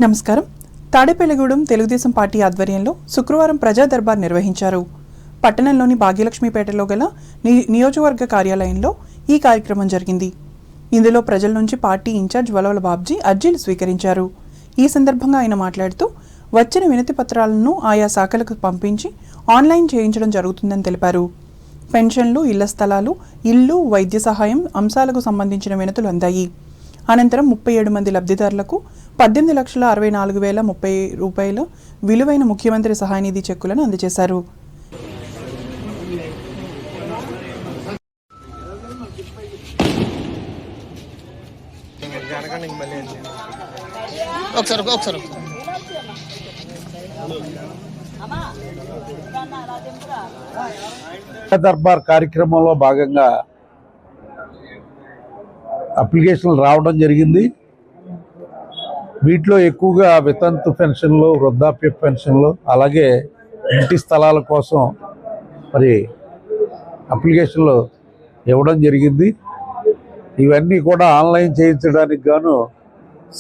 నమస్కారం. తాడేపల్లిగూడెం తెలుగుదేశం పార్టీ ఆధ్వర్యంలో శుక్రవారం ప్రజా దర్బార్ నిర్వహించారు. పట్టణంలోని భాగ్యలక్ష్మీపేటలో గల నియోజకవర్గ కార్యాలయంలో ఈ కార్యక్రమం జరిగింది. ఇందులో ప్రజల నుంచి పార్టీ ఇన్ఛార్జ్ వలవల బాబ్జీ అర్జీలు స్వీకరించారు. ఈ సందర్భంగా ఆయన మాట్లాడుతూ వచ్చిన వినతి పత్రాలను ఆయా శాఖలకు పంపించి ఆన్లైన్ చేయించడం జరుగుతుందని తెలిపారు. పెన్షన్లు, ఇళ్ల స్థలాలు, ఇల్లు, వైద్య సహాయం అంశాలకు సంబంధించిన వినతులు అందాయి. అనంతరం 37 మంది లబ్ధిదారులకు 18,64,030 రూపాయల విలువైన ముఖ్యమంత్రి సహాయ నిధి చెక్కులను అందజేశారు. దర్బార్ కార్యక్రమంలో భాగంగా అప్లికేషన్లు రావడం జరిగింది. వీటిలో ఎక్కువగా వితంతు పెన్షన్లు, వృద్ధాప్య పెన్షన్లు, అలాగే ఇంటి స్థలాల కోసం మరి అప్లికేషన్లు ఇవ్వడం జరిగింది. ఇవన్నీ కూడా ఆన్లైన్ చేయించడానికి గాను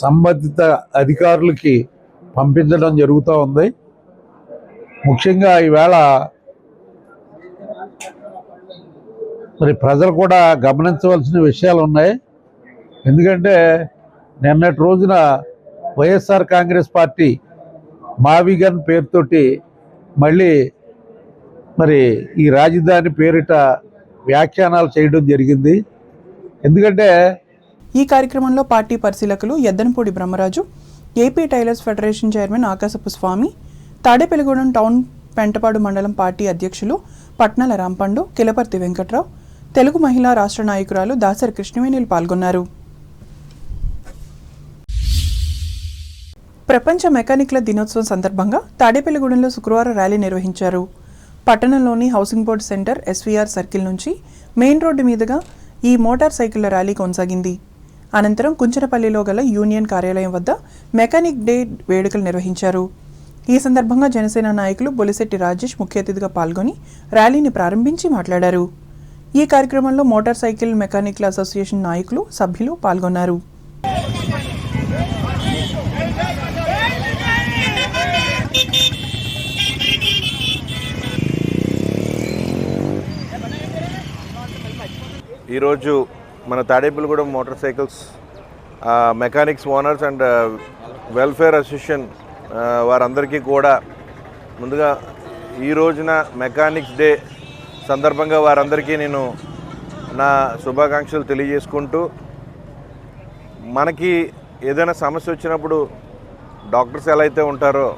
సంబంధిత అధికారులకి పంపించడం జరుగుతూ ఉంది. ముఖ్యంగా ఈవేళ మరి ప్రజలు కూడా గమనించవలసిన విషయాలు ఉన్నాయి. ఎందుకంటే నిన్నటి రోజున వైఎస్ఆర్ కాంగ్రెస్ పార్టీ మావిగన్ పేరుతోటి మళ్ళీ మరి ఈ రాజధాని పేరిట వ్యాఖ్యానాలు చేయడం జరిగింది. ఎందుకంటే ఈ కార్యక్రమంలో పార్టీ పరిశీలకులు Yeddanapudi Brahmaraju, AP tailors federation chairman Akasapu Swamy, Tadepalligudem town Pentapadu మండలం పార్టీ అధ్యక్షులు పట్నాల రాంపండు, కిలపర్తి వెంకట్రావు, తెలుగు మహిళా రాష్ట్ర నాయకురాలు దాసరి కృష్ణవేణులు పాల్గొన్నారు. ప్రపంచ మెకానిక్ల దినోత్సవం సందర్భంగా తాడేపల్లిగూడెంలో శుక్రవారం ర్యాలీ నిర్వహించారు. పట్టణంలోని housing board centre, SVR circle నుంచి మెయిన్ రోడ్డు మీదుగా ఈ మోటార్ సైకిళ్ల ర్యాలీ కొనసాగింది. అనంతరం కుంచనపల్లిలో గల యూనియన్ కార్యాలయం వద్ద మెకానిక్ డే వేడుకలు నిర్వహించారు. ఈ సందర్భంగా జనసేన నాయకులు బొలిశెట్టి రాజేష్ ముఖ్య అతిథిగా పాల్గొని ర్యాలీని ప్రారంభించి మాట్లాడారు. ఈ కార్యక్రమంలో మోటార్ సైకిల్ మెకానిక్ల అసోసియేషన్ నాయకులు, సభ్యులు పాల్గొన్నారు. ఈరోజు మన Tadepalligudem motor cycles mechanics owners and welfare association వారందరికీ కూడా ముందుగా ఈ రోజున మెకానిక్స్ డే సందర్భంగా వారందరికీ నేను నా శుభాకాంక్షలు తెలియజేసుకుంటూ, మనకి ఏదైనా సమస్య వచ్చినప్పుడు డాక్టర్స్ ఎలా అయితే ఉంటారో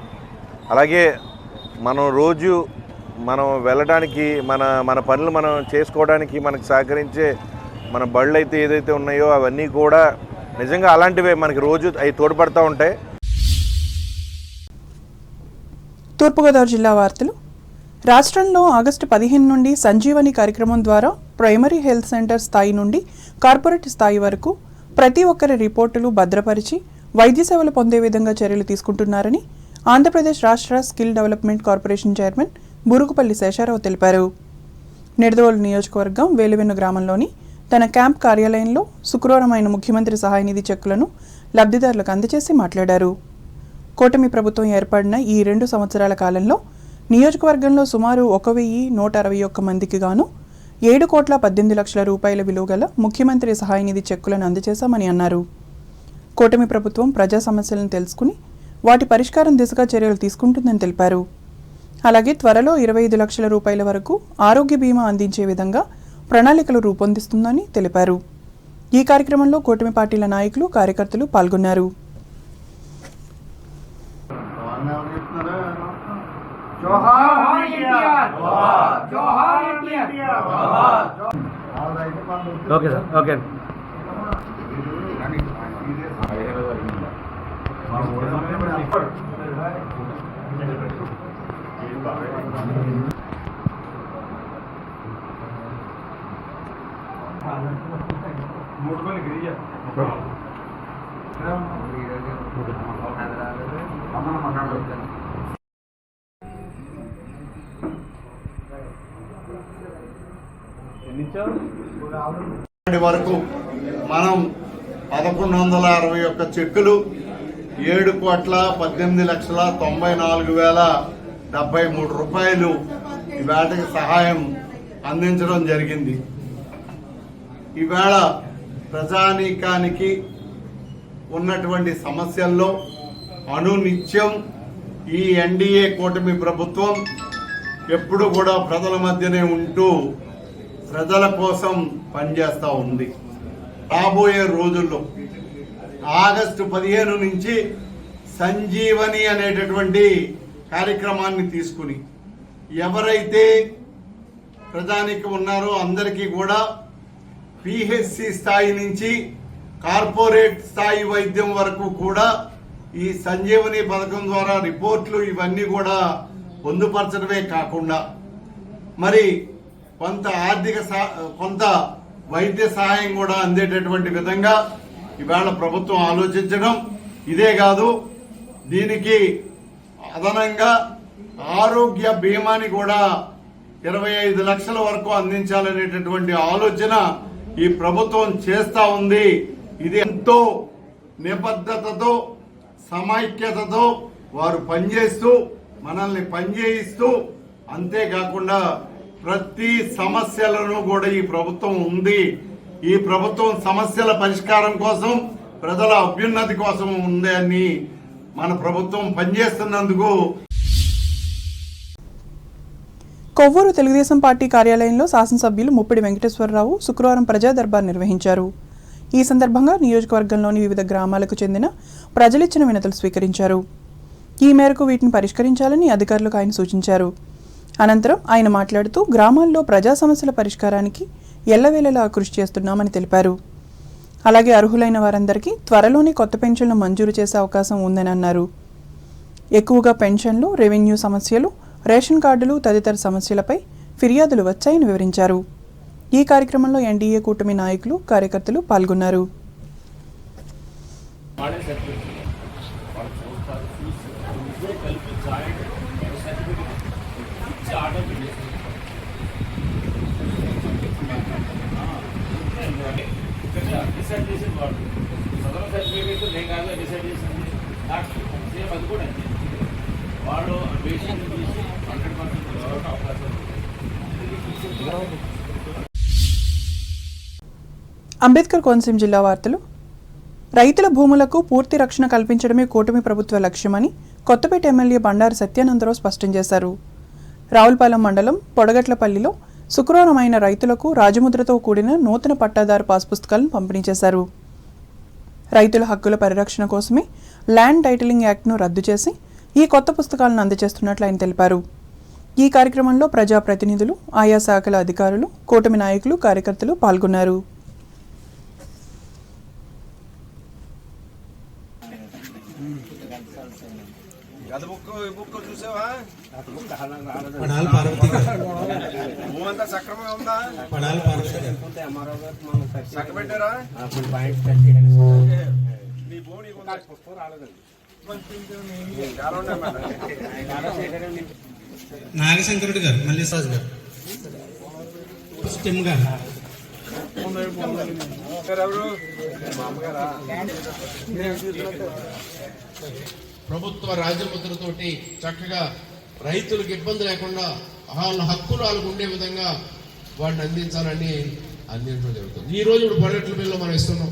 అలాగే మనం వెళ్ళడానికి మన పనులు మనం చేసుకోవడానికి మనకు సహకరించే మన బళ్ళు అయితే ఏదైతే ఉన్నాయో అవన్నీ కూడా నిజంగా అలాంటివే మనకి రోజు అవి తోడ్పడుతూ ఉంటాయి. తూర్పుగోదావరి జిల్లా వార్తలు. రాష్ట్రంలో ఆగస్టు 15 నుండి సంజీవని కార్యక్రమం ద్వారా ప్రైమరీ హెల్త్ సెంటర్ స్థాయి నుండి కార్పొరేట్ స్థాయి వరకు ప్రతి ఒక్కరి రిపోర్టులు భద్రపరిచి వైద్య సేవలు పొందే విధంగా చర్యలు తీసుకుంటున్నారని ఆంధ్రప్రదేశ్ రాష్ట్ర skill development corporation chairman Burugupalli Sesha Rao తెలిపారు. నిడదవోలు నియోజకవర్గం వేలువెన్ను గ్రామంలోని తన క్యాంప్ కార్యాలయంలో శుక్రవారం ఆయన ముఖ్యమంత్రి సహాయ నిధి చెక్కులను లబ్ధిదారులకు అందజేసి మాట్లాడారు. కూటమి ప్రభుత్వం ఏర్పడిన ఈ 2 సంవత్సరాల కాలంలో నియోజకవర్గంలో సుమారు 1,161 మందికి గాను 7,18,00,000 రూపాయల విలువ గల ముఖ్యమంత్రి సహాయ నిధి చెక్కులను అందజేశామని అన్నారు. కూటమి ప్రభుత్వం ప్రజా సమస్యలను తెలుసుకుని వాటి పరిష్కారం దిశగా చర్యలు తీసుకుంటుందని తెలిపారు. అలాగే త్వరలో 25 లక్షల రూపాయల వరకు ఆరోగ్య బీమా అందించే విధంగా ప్రణాళికలు రూపొందిస్తుందని తెలిపారు. ఈ కార్యక్రమంలో కూటమి పార్టీల నాయకులు, కార్యకర్తలు పాల్గొన్నారు. వరకు మనం 1,161 చెక్కులు 7,18,94,073 రూపాయలు ఈవేళకి సహాయం అందించడం జరిగింది. ఈవేళ ప్రజానీకానికి ఉన్నటువంటి సమస్యల్లో అనునిత్యం ఈ ఎన్డీఏ కూటమి ప్రభుత్వం ఎప్పుడు కూడా ప్రజల మధ్యనే ఉంటూ ప్రజల కోసం పనిచేస్తూ ఉంది. రాబోయే రోజుల్లో ఆగస్టు 15 నుంచి సంజీవని అనేటటువంటి కార్యక్రమాన్ని తీసుకుని ఎవరైతే ప్రజానికి ఉన్నారో అందరికీ కూడా పిహెచ్సి స్థాయి నుంచి కార్పొరేట్ స్థాయి వైద్యం వరకు కూడా ఈ సంజీవని పథకం ద్వారా రిపోర్ట్లు ఇవన్నీ కూడా పొందుపరచడమే కాకుండా మరి కొంత వైద్య సహాయం కూడా అందేటటువంటి విధంగా ఇవాళ ప్రభుత్వం ఆలోచించడం. ఇదే కాదు, దీనికి అదనంగా ఆరోగ్య బీమాని కూడా 25 లక్షల వరకు అందించాలనేటటువంటి ఆలోచన ఈ ప్రభుత్వం చేస్తా ఉంది. ఇది ఎంతో నిబద్ధతతో సమైక్యతతో వారు పనిచేస్తూ మనల్ని పనిచేయిస్తూ, అంతేకాకుండా ప్రతి సమస్యలను కూడా ఈ ప్రభుత్వం ఉంది. ఈ ప్రభుత్వం సమస్యల పరిష్కారం కోసం, ప్రజల అభ్యున్నతి కోసం ఉంది అని మన ప్రభుత్వం పనిచేస్తున్నందుకు. కొవ్వూరు తెలుగుదేశం పార్టీ కార్యాలయంలో శాసనసభ్యులు ముప్పిడి వెంకటేశ్వరరావు శుక్రవారం ప్రజా దర్బార్ నిర్వహించారు. ఈ సందర్భంగా నియోజకవర్గంలోని వివిధ గ్రామాలకు చెందిన ప్రజలిచ్చిన వినతులు స్వీకరించారు. ఈ మేరకు వీటిని పరిష్కరించాలని అధికారులకు ఆయన సూచించారు. అనంతరం ఆయన మాట్లాడుతూ గ్రామాల్లో ప్రజా సమస్యల పరిష్కారానికి ఎల్లవేళలా కృషి చేస్తున్నామని తెలిపారు. అలాగే అర్హులైన వారందరికీ త్వరలోనే కొత్త పెన్షన్లు మంజూరు చేసే అవకాశం ఉందని అన్నారు. ఎక్కువగా పెన్షన్లు, రెవెన్యూ సమస్యలు, రేషన్ కార్డులు తదితర సమస్యలపై ఫిర్యాదులు వచ్చాయని వివరించారు. ఈ కార్యక్రమంలో ఎన్డీఏ కూటమి నాయకులు, కార్యకర్తలు పాల్గొన్నారు. అంబేద్కర్ కోనసీమ జిల్లా వార్తలు. రైతుల భూములకు పూర్తి రక్షణ కల్పించడమే కూటమి ప్రభుత్వ లక్ష్యమని కొత్తపేట ఎమ్మెల్యే బండారు సత్యానందరావు స్పష్టం చేశారు. రావులపాలెం మండలం పొడగట్లపల్లిలో శుక్రవారం ఆయన రైతులకు రాజముద్రతో కూడిన నూతన పట్టాదారు పాస్ పుస్తకాలను పంపిణీ చేశారు. రైతుల హక్కుల పరిరక్షణ కోసమే ల్యాండ్ టైటిలింగ్ యాక్ట్ను రద్దు చేసి ఈ కొత్త పుస్తకాలను అందజేస్తున్నట్లు ఆయన తెలిపారు. ఈ కార్యక్రమంలో ప్రజాప్రతినిధులు, ఆయా శాఖల అధికారులు, కూటమి నాయకులు, కార్యకర్తలు పాల్గొన్నారు. నాగశంకరుడు గారు, మల్లేశ్వరాజు గారు, స్టిమ్ గారు, ప్రభుత్వ రాజముద్రతోటి చక్కగా రైతులకు ఇబ్బంది లేకుండా వాళ్ళ హక్కులు వాళ్ళకు ఉండే విధంగా వాటిని అందించాలని అందించడం జరుగుతుంది. ఈ రోజు ఇప్పుడు పొడగట్ల బిల్లు మనం ఇస్తున్నాం.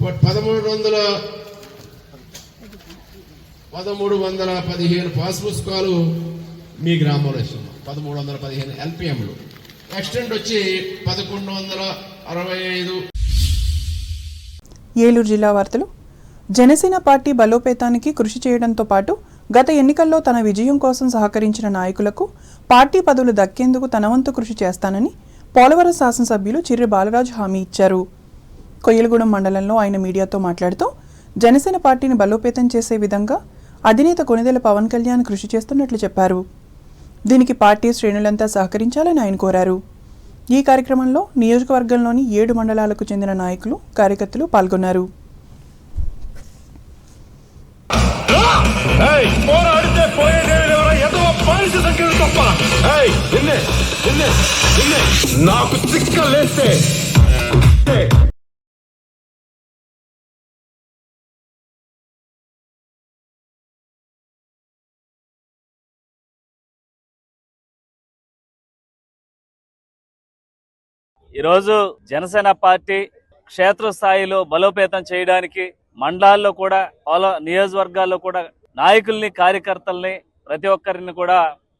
1315 పాస్ పుస్తకాలు మీ గ్రామంలో ఇస్తున్నాం. 1315 ఎల్పిఎంలు, ఎక్స్టెంట్ వచ్చి 1165. ఏలూరు జిల్లా వార్తలు. జనసేన పార్టీ బలోపేతానికి కృషి చేయడంతో పాటు గత ఎన్నికల్లో తన విజయం కోసం సహకరించిన నాయకులకు పార్టీ పదవులు దక్కేందుకు తన వంతు కృషి చేస్తానని పోలవరం శాసనసభ్యులు చిర్రి బాలరాజు హామీ ఇచ్చారు. కొయ్యలగూడెం మండలంలో ఆయన మీడియాతో మాట్లాడుతూ జనసేన పార్టీని బలోపేతం చేసే విధంగా అధినేత కొణిదెల పవన్ కళ్యాణ్ కృషి చేస్తున్నట్లు చెప్పారు. దీనికి పార్టీ శ్రేణులంతా సహకరించాలని ఆయన కోరారు. ఈ కార్యక్రమంలో నియోజకవర్గంలోని 7 మండలాలకు చెందిన నాయకులు, కార్యకర్తలు పాల్గొన్నారు. నాకు చిక్కలేస్తే ఈరోజు జనసేన పార్టీ క్షేత్రస్థాయిలో బలోపేతం చేయడానికి మండలాల్లో కూడా నియోజకవర్గాల్లో కూడా నాయకుల్ని కార్యకర్తల్ని ప్రతి ఒక్కరిని కూడా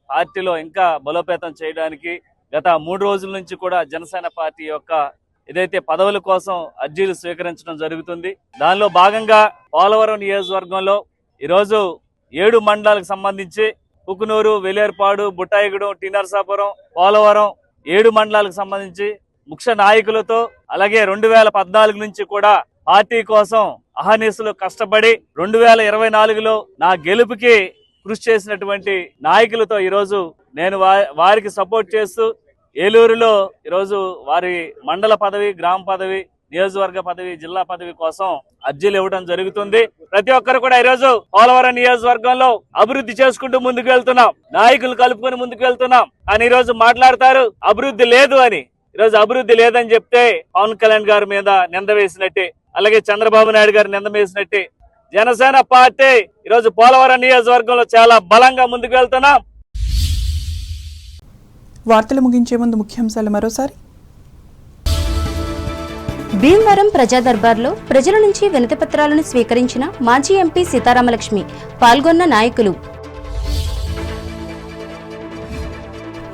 పార్టీలో ఇంకా బలోపేతం చేయడానికి గత 3 రోజుల నుంచి కూడా జనసేన పార్టీ యొక్క ఏదైతే పదవుల కోసం అర్జీలు స్వీకరించడం జరుగుతుంది. దానిలో భాగంగా పోలవరం నియోజకవర్గంలో ఈరోజు 7 మండలాలకు సంబంధించి పుకునూరు, వెలేర్పాడు, బుట్టాయిగూడెం, టి నరసాపురం, పోలవరం 7 మండలాలకు సంబంధించి ముఖ్య నాయకులతో అలాగే 2014 నుంచి కూడా పార్టీ కోసం అహర్నిశలు కష్టపడి 2024లో నా గెలుపుకి కృషి చేసినటువంటి నాయకులతో ఈరోజు నేను వారికి సపోర్ట్ చేస్తూ ఏలూరులో ఈరోజు వారి మండల పదవి, గ్రామ పదవి, నియోజకవర్గ పదవి, జిల్లా పదవి కోసం అర్జీలు ఇవ్వడం జరుగుతుంది. ప్రతి ఒక్కరు కూడా ఈరోజు పోలవరం నియోజకవర్గంలో అభివృద్ధి చేసుకుంటూ ముందుకు వెళ్తున్నాం, నాయకులు కలుపుకొని ముందుకు వెళ్తున్నాం. కానీ ఈరోజు మాట్లాడతారు అభివృద్ధి లేదు అని. ఈరోజు అభివృద్ధి లేదని చెప్తే పవన్ కళ్యాణ్ గారి మీద నింద వేసినట్టే, అలాగే చంద్రబాబు నాయుడు గారు నింద వేసినట్టే. జనసేన పార్టీ ఈరోజు పోలవరం నియోజకవర్గంలో చాలా బలంగా ముందుకు వెళ్తున్నాం. వార్తలు ముగించే ముందు ముఖ్యాంశాలు మరోసారి. భీమవరం ప్రజా దర్బార్లో ప్రజల నుంచి వినతి పత్రాలను స్వీకరించిన మాజీ ఎంపీ సీతారామలక్ష్మి, పాల్గొన్న నాయకులు.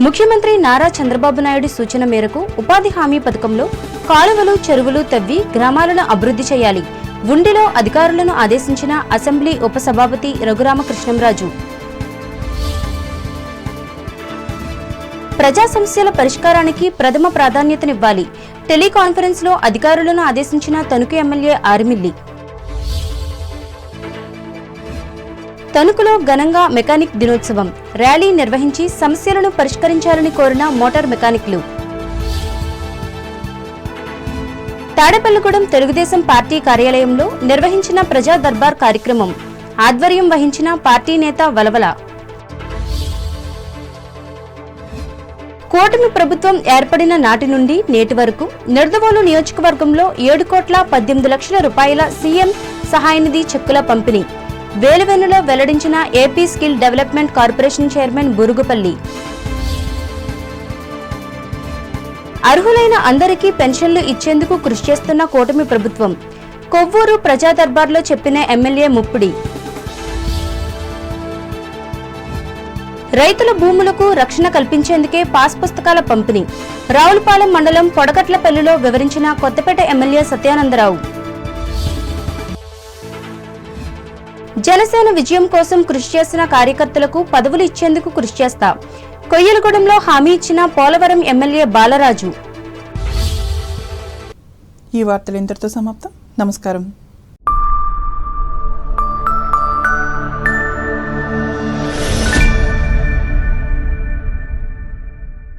ముఖ్యమంత్రి నారా చంద్రబాబు నాయుడు సూచన మేరకు ఉపాధి హామీ పథకంలో కాలువలు, చెరువులు తవ్వి గ్రామాలను అభివృద్ధి చేయాలి. ఉండిలో అధికారులను ఆదేశించిన అసెంబ్లీ ఉపసభాపతి రఘురామకృష్ణంరాజు. ప్రజా సమస్యల పరిష్కారానికి ప్రథమ ప్రాధాన్యతనివ్వాలి. టెలికాన్ఫరెన్స్ లో అధికారులను ఆదేశించిన తణుకు ఎమ్మెల్యే ఆర్మిల్లి. తణుకులో ఘనంగా మెకానిక్ దినోత్సవం ర్యాలీ నిర్వహించి సమస్యలను పరిష్కరించాలని కోరిన మోటార్ మెకానిక్లు. తాడేపల్లిగూడెం తెలుగుదేశం పార్టీ కార్యాలయంలో నిర్వహించిన ప్రజా దర్బార్ కార్యక్రమం ఆధ్వర్యం వహించిన పార్టీ నేత వలవల. కూటమి ప్రభుత్వం ఏర్పడిన నాటి నుండి నేటి వరకు నిడదవోలు నియోజకవర్గంలో 7,18,00,000 రూపాయల సీఎం సహాయనిధి చెక్కుల పంపిణీ వేలువెన్నులో వెల్లడించిన AP skill development corporation chairman Burugupalli. అర్హులైన అందరికీ పెన్షన్లు ఇచ్చేందుకు కృషి చేస్తున్న కూటమి ప్రభుత్వం కొవ్వూరు ప్రజా దర్బార్లో చెప్పిన ఎమ్మెల్యే ముప్పిడి. రైతుల భూములకు రక్షణ కల్పించేందుకే పాస్ పుస్తకాల పంపిణీ రావులపాలెం మండలం పొడకట్లపల్లిలో వివరించిన కొత్తపేట ఎమ్మెల్యే సత్యానందరావు. జనసేన విజయం కోసం కృషి చేసిన కార్యకర్తలకు పదవులు ఇచ్చేందుకు కృషి చేస్తా కొయ్యలగూడెంలో హామీ ఇచ్చిన పోలవరం ఎమ్మెల్యే బాలరాజు. ఈ వార్తలు ఇంతటితో సమాప్తం. నమస్కారం.